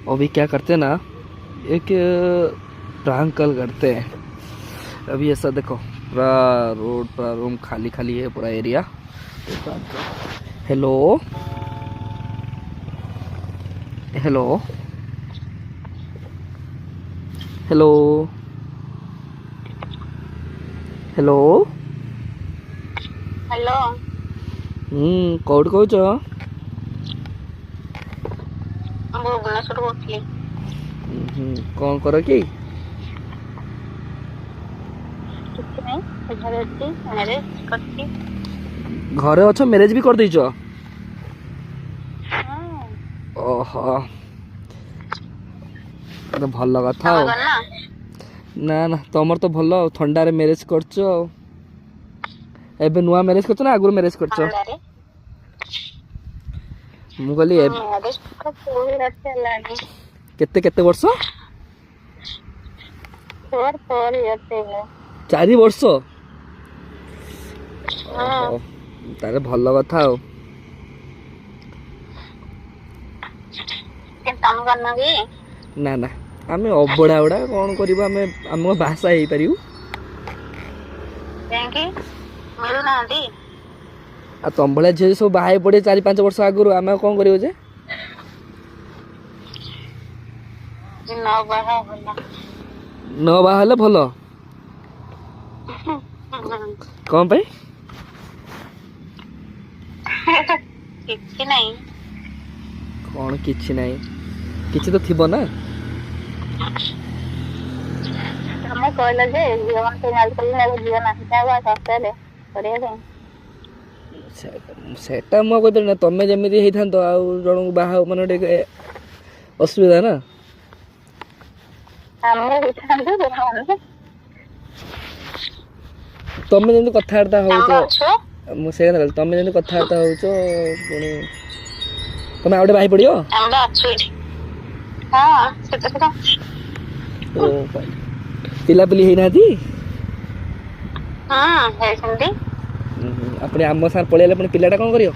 अभी क्या करते हैं ना, एक प्रैंक कॉल करते हैं। अभी ऐसा देखो, पूरा रोड, पूरा रूम खाली खाली है, पूरा area. Hello hello hello hello. Hello कौट कौच भुवनेश्वर कौथली। कौन कर कि କିଛି ନାହିଁ ଘରେ ଅଛି ମ୍ୟାରେଜ କରିଛି। घरे अच्छ मैरेज भी कर देछ? ହଁ ओहो, तो भल कथा। ତମେ କରିନ? ना ना तुमर तो भल ठंडा रे मैरेज करछ। एबे नुआ मैरेज करछ ना आगुर मैरेज करछ? ଥଣ୍ଡାରେ मु कहली ମ୍ୟାରେଜ ତ 4 ବର୍ଷ ହେଲାଣି। केते केते वर्ष? 4 years ହେଇଗଲା। 4 वर्ष? ହଁ ओहो, तारे भल कथा। କିନ୍ତୁ ତମେ କରିନ କି? ना ना आमे अबड़ा उड़ा कौन करिबो, आमे आम भाषा हेई परिबु। କାହିଁକି ମିଳୁନାହାନ୍ତି? आ तुम भले झे सब बाहे पड़े 4-5 वर्ष आगुर आमे कौन करिवो जे? ନ ବାହା ଭଲ। न बाहले भल कौन पे? କିଛି ନାହିଁ। कौन किछि नाही, किछि तो थिबो ना। ତମେ କହିଲ ଯେ ଝିଅମାନେ କେହି ମ୍ୟାରେଜ କଲେ ଝିଅ ନାହିଁ ତାକୁ ଶସ୍ତାରେ କରିବା ପାଇଁ। सेटा मो कहते ना, तमे जेमिति हेइथांतो आ जण बाहा माने टे असुविधा ना। ଆମେ ହେଇଥାନ୍ତୁ ସେମାନେ तमे जेमिति कथार्ता ଆମେ होउचो, ଅଛୁ। मु से कहल तमे जेमिति कथार्ता होउचो पुणी तमे आउटे बाही पड़ियो। ଆମେ ବା ଅଛୁ ଏଠି। ହଁ ସେଟା ସେଟା ओ पिला पिली हेइनाथि? ହେଇଛନ୍ତି। अपने आम सार पळेले पुणी पिलाटा कोन करियो?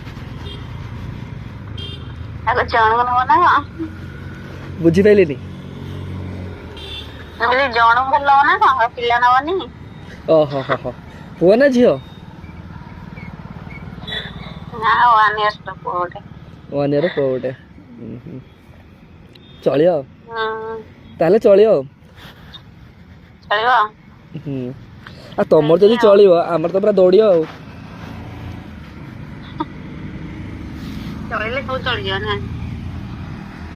ଆଗ ଜଣକୁ ନବ ନା କଣ? बुझी पाइलेनी। ମୁଁ କହିଲି ଜଣକୁ ଭଲ ନବ ନା କଣ ପିଲା ନବନି? ओहो हो हो, पुओ ना झियो? ନା 1 year ର ପୁଅ ଗୋଟେ। 1 इयर पुओ गोटे। चलियो ହୁଁ ताले चलियो। ଚଳିବ। आ तमर जदि चलियो आमर तो पूरा दौड़ियो। ଚଳିଲେ ସବୁ ଚଳିଯିବ ନା।